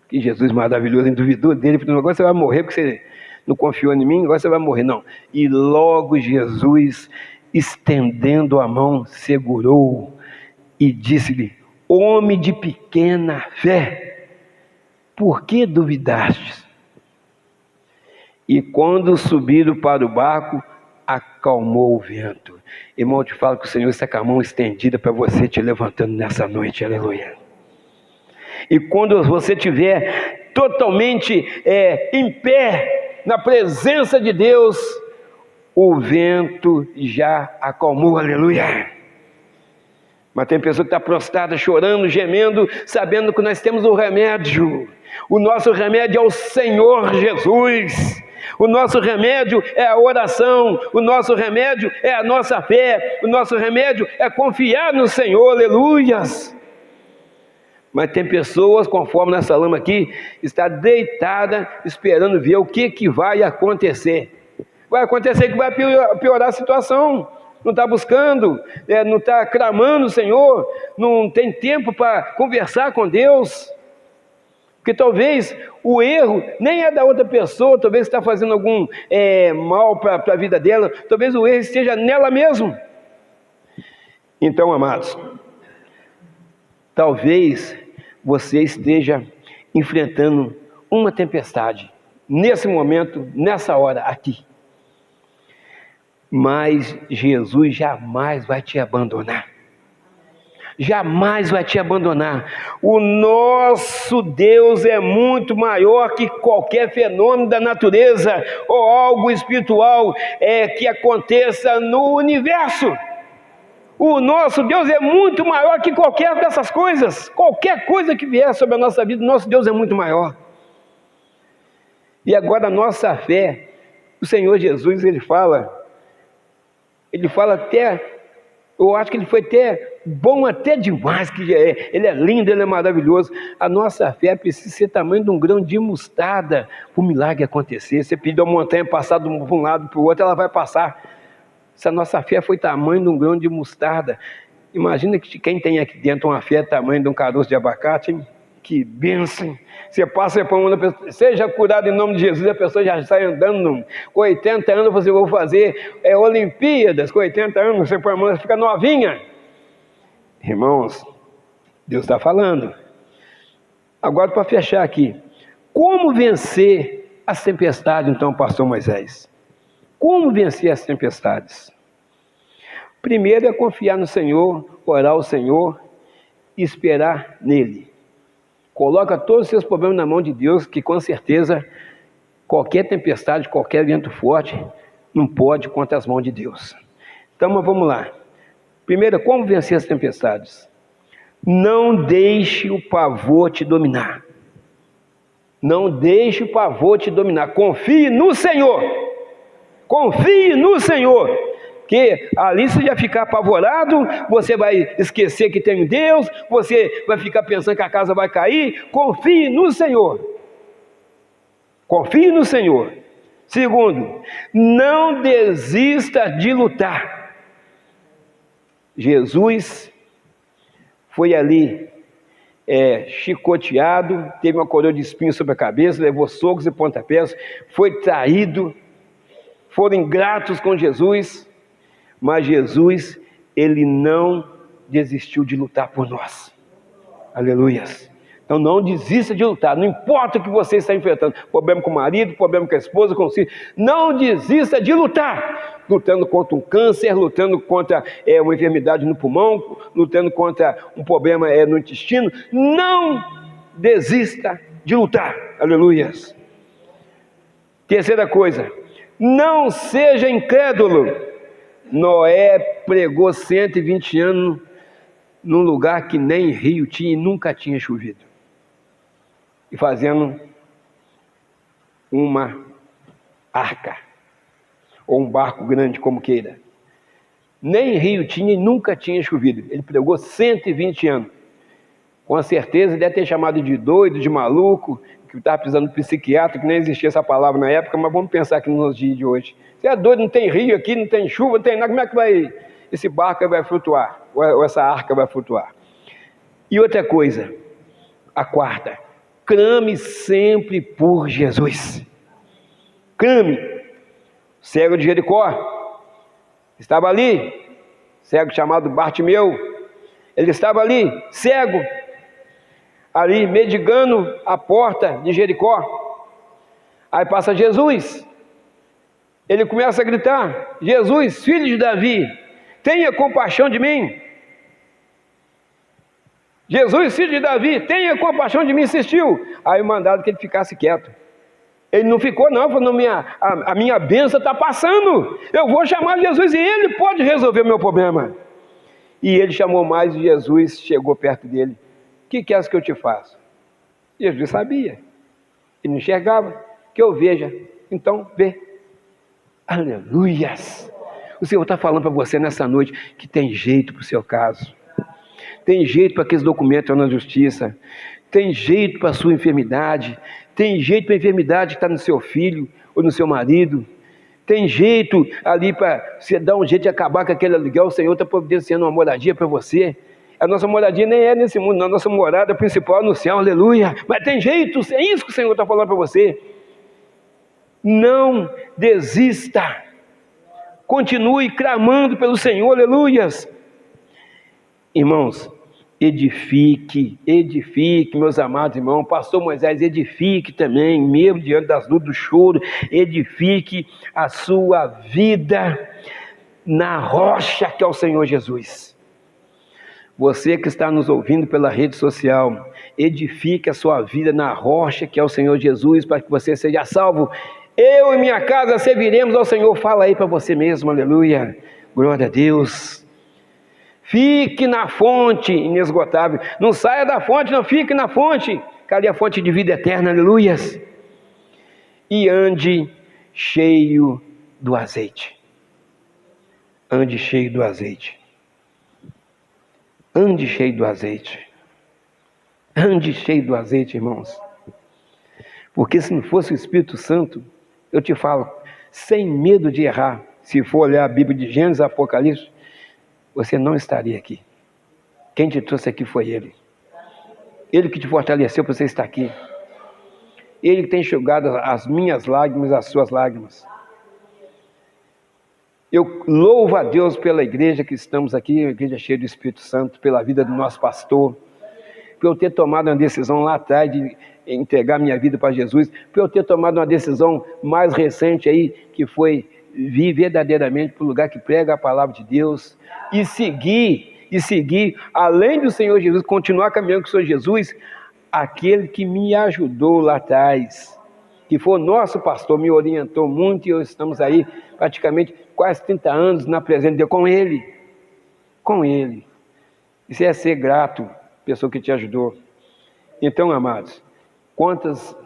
que Jesus maravilhoso, ele duvidou dele, falou, agora você vai morrer porque você não confiou em mim, agora você vai morrer. Não. E logo Jesus, estendendo a mão, segurou e disse-lhe, homem de pequena fé, por que duvidastes? E quando subiram para o barco, acalmou o vento. Irmão, eu te falo que o Senhor está com a mão estendida para você, te levantando nessa noite, aleluia. E quando você estiver totalmente em pé, na presença de Deus, o vento já acalmou, aleluia. Mas tem pessoa que está prostrada, chorando, gemendo, sabendo que nós temos o remédio. O nosso remédio é o Senhor Jesus. O nosso remédio é a oração, o nosso remédio é a nossa fé, o nosso remédio é confiar no Senhor, aleluias. Mas tem pessoas, conforme nessa lama aqui, está deitada, esperando ver o que vai acontecer. Vai acontecer que vai piorar a situação. Não está buscando, não está clamando o Senhor, não tem tempo para conversar com Deus. Porque talvez o erro nem é da outra pessoa, talvez está fazendo algum mal para a vida dela, talvez o erro esteja nela mesmo. Então, amados, talvez você esteja enfrentando uma tempestade, nesse momento, nessa hora, aqui. Mas Jesus jamais vai te abandonar. Jamais vai te abandonar. O nosso Deus é muito maior que qualquer fenômeno da natureza ou algo espiritual que aconteça no universo. O nosso Deus é muito maior que qualquer dessas coisas. Qualquer coisa que vier sobre a nossa vida, o nosso Deus é muito maior. E agora a nossa fé, o Senhor Jesus, ele fala até, eu acho que ele foi até bom até demais, ele é lindo, ele é maravilhoso. A nossa fé precisa ser tamanho de um grão de mostarda para o milagre acontecer. Você pediu a montanha passar de um lado para o outro, ela vai passar. Se a nossa fé foi tamanho de um grão de mostarda, imagina que quem tem aqui dentro uma fé tamanho de um caroço de abacate, hein? Que bênção! Você passa para uma pessoa, seja curado em nome de Jesus, a pessoa já sai andando. Com 80 anos você vai fazer Olimpíadas, com 80 anos você põe a mão, fica novinha. Irmãos, Deus está falando. Agora, para fechar aqui, como vencer as tempestades, então, pastor Moisés? Como vencer as tempestades? Primeiro é confiar no Senhor, orar ao Senhor e esperar nele. Coloca todos os seus problemas na mão de Deus, que com certeza qualquer tempestade, qualquer vento forte não pode contra as mãos de Deus. Então, mas vamos lá. Primeiro, como vencer as tempestades? Não deixe o pavor te dominar. Não deixe o pavor te dominar. Confie no Senhor. Confie no Senhor. Porque ali você já ficar apavorado, você vai esquecer que tem um Deus, você vai ficar pensando que a casa vai cair. Confie no Senhor. Confie no Senhor. Segundo, não desista de lutar. Jesus foi ali chicoteado, teve uma coroa de espinhos sobre a cabeça, levou socos e pontapés, foi traído, foram ingratos com Jesus, mas Jesus, ele não desistiu de lutar por nós. Aleluias. Então não desista de lutar, não importa o que você está enfrentando, problema com o marido, problema com a esposa, com o filho, não desista de lutar, lutando contra um câncer, lutando contra uma enfermidade no pulmão, lutando contra um problema no intestino, não desista de lutar, aleluias. Terceira coisa, não seja incrédulo. Noé pregou 120 anos num lugar que nem rio tinha e nunca tinha chovido. E fazendo uma arca, ou um barco grande, como queira. Nem rio tinha e nunca tinha chovido. Ele pregou 120 anos. Com certeza ele deve ter chamado de doido, de maluco, que estava precisando de psiquiatra, que nem existia essa palavra na época, mas vamos pensar aqui nos dias de hoje. Você é doido, não tem rio aqui, não tem chuva, não tem nada, como é que esse barco vai flutuar? Ou essa arca vai flutuar? E outra coisa, a quarta, clame sempre por Jesus. Clame. Cego de Jericó estava ali, cego chamado Bartimeu, ele estava ali, cego, ali mendigando a porta de Jericó. Aí passa Jesus, ele começa a gritar: Jesus, filho de Davi, tenha compaixão de mim. Jesus, filho de Davi, tenha compaixão de mim, insistiu. Aí mandaram que ele ficasse quieto. Ele não ficou não, falou, a minha bênção está passando, eu vou chamar Jesus e ele pode resolver o meu problema. E ele chamou mais e Jesus chegou perto dele. O que queres que eu te faça? Jesus sabia, ele não enxergava, que eu veja, então vê. Aleluias! O Senhor está falando para você nessa noite que tem jeito para o seu caso. Tem jeito para aqueles documentos na justiça. Tem jeito para a sua enfermidade. Tem jeito para a enfermidade que está no seu filho ou no seu marido. Tem jeito ali para você dar um jeito de acabar com aquele aluguel. O Senhor está providenciando uma moradia para você. A nossa moradia nem é nesse mundo, não. A nossa morada principal é no céu, aleluia. Mas tem jeito, é isso que o Senhor está falando para você. Não desista. Continue clamando pelo Senhor, aleluias. Irmãos, edifique, meus amados irmãos, pastor Moisés, edifique também, mesmo diante das lutas do choro, edifique a sua vida na rocha que é o Senhor Jesus. Você que está nos ouvindo pela rede social, edifique a sua vida na rocha que é o Senhor Jesus, para que você seja salvo. Eu e minha casa serviremos ao Senhor. Fala aí para você mesmo, aleluia, glória a Deus. Fique na fonte inesgotável, não saia da fonte, não, fique na fonte, cadê a fonte de vida eterna, aleluias. E ande cheio do azeite, ande cheio do azeite. ande cheio do azeite. Ande cheio do azeite, irmãos. Porque se não fosse o Espírito Santo, eu te falo, sem medo de errar, se for olhar a Bíblia de Gênesis e Apocalipse, você não estaria aqui. Quem te trouxe aqui foi Ele. Ele que te fortaleceu para você estar aqui. Ele que tem enxugado as minhas lágrimas, as suas lágrimas. Eu louvo a Deus pela igreja que estamos aqui, a igreja cheia do Espírito Santo, pela vida do nosso pastor, por eu ter tomado uma decisão lá atrás de entregar minha vida para Jesus, por eu ter tomado uma decisão mais recente aí, que foi vir verdadeiramente para o lugar que prega a palavra de Deus e seguir, além do Senhor Jesus, continuar caminhando com o Senhor Jesus, aquele que me ajudou lá atrás, que foi o nosso pastor, me orientou muito, e estamos aí praticamente quase 30 anos na presença de Deus, com Ele. Isso é ser grato, pessoa que te ajudou. Então, amados, quantas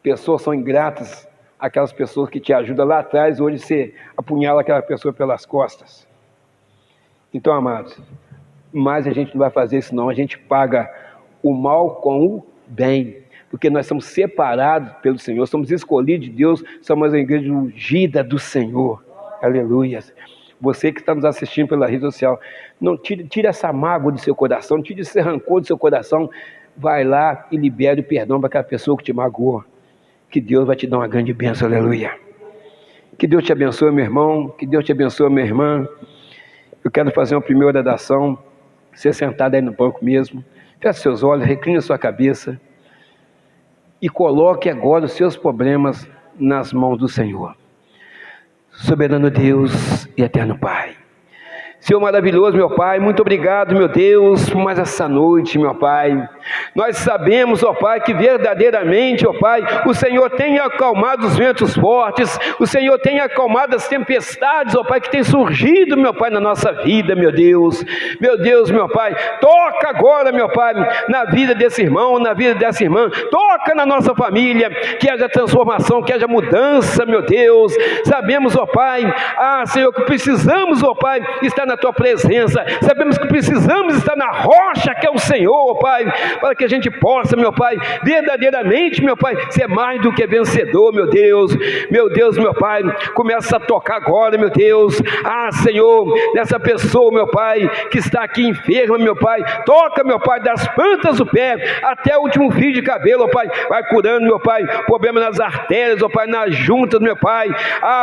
pessoas são ingratas, aquelas pessoas que te ajudam lá atrás, hoje você apunhala aquela pessoa pelas costas. Então, amados, mas a gente não vai fazer isso não, a gente paga o mal com o bem, porque nós somos separados pelo Senhor, somos escolhidos de Deus, somos a igreja ungida do Senhor, aleluia. Você que está nos assistindo pela rede social, não tire essa mágoa do seu coração, tire esse rancor do seu coração, vai lá e libere o perdão para aquela pessoa que te magoou, que Deus vai te dar uma grande bênção, aleluia. Que Deus te abençoe, meu irmão, que Deus te abençoe, minha irmã. Eu quero fazer uma primeira oração, você sentado aí no banco mesmo, feche seus olhos, recline a sua cabeça e coloque agora os seus problemas nas mãos do Senhor. Soberano Deus e eterno Pai, Senhor maravilhoso, meu Pai, muito obrigado, meu Deus, por mais essa noite, meu Pai. Nós sabemos, ó Pai, que verdadeiramente, ó Pai, o Senhor tem acalmado os ventos fortes, o Senhor tem acalmado as tempestades, ó Pai, que tem surgido, meu Pai, na nossa vida, meu Deus, meu Pai, toca agora, meu Pai, na vida desse irmão, na vida dessa irmã, toca na nossa família, que haja transformação, que haja mudança, meu Deus. Sabemos, ó Pai, Senhor, que precisamos, ó Pai, estar na Tua presença, sabemos que precisamos estar na rocha que é o Senhor, ó Pai, para que a gente possa, meu Pai, verdadeiramente, meu Pai, ser mais do que vencedor, meu Deus, meu Pai, começa a tocar agora, meu Deus, Senhor, nessa pessoa, meu Pai, que está aqui enferma, meu Pai, toca, meu Pai, das plantas do pé até o último fio de cabelo, ó Pai, vai curando, meu Pai, problema nas artérias, ó Pai, nas juntas, meu Pai,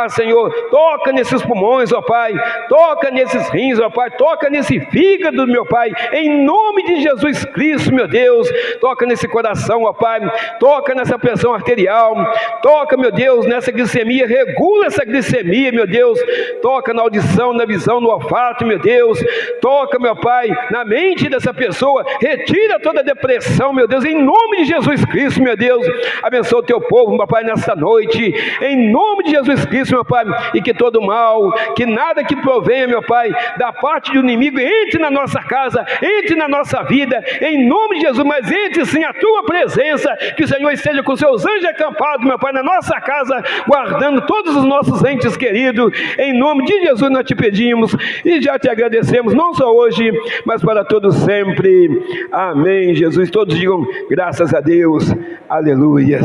Senhor, toca nesses pulmões, ó Pai, toca nesses rins, ó Pai, toca nesse fígado, meu Pai, em nome de Jesus Cristo, meu Deus, toca nesse coração, ó Pai, toca nessa pressão arterial, toca, meu Deus, nessa glicemia, regula essa glicemia, meu Deus, toca na audição, na visão, no olfato, meu Deus, toca, meu Pai, na mente dessa pessoa, retira toda a depressão, meu Deus, em nome de Jesus Cristo, meu Deus, abençoa o teu povo, meu Pai, nesta noite, em nome de Jesus Cristo, meu Pai, e que todo mal, que nada que provenha, meu Pai, da parte do inimigo, entre na nossa casa, entre na nossa vida, em nome de Jesus, mas entre sim a Tua presença, que o Senhor esteja com seus anjos acampados, meu Pai, na nossa casa, guardando todos os nossos entes queridos, em nome de Jesus nós te pedimos, e já te agradecemos, não só hoje, mas para todos sempre, amém, Jesus, todos digam graças a Deus, aleluia.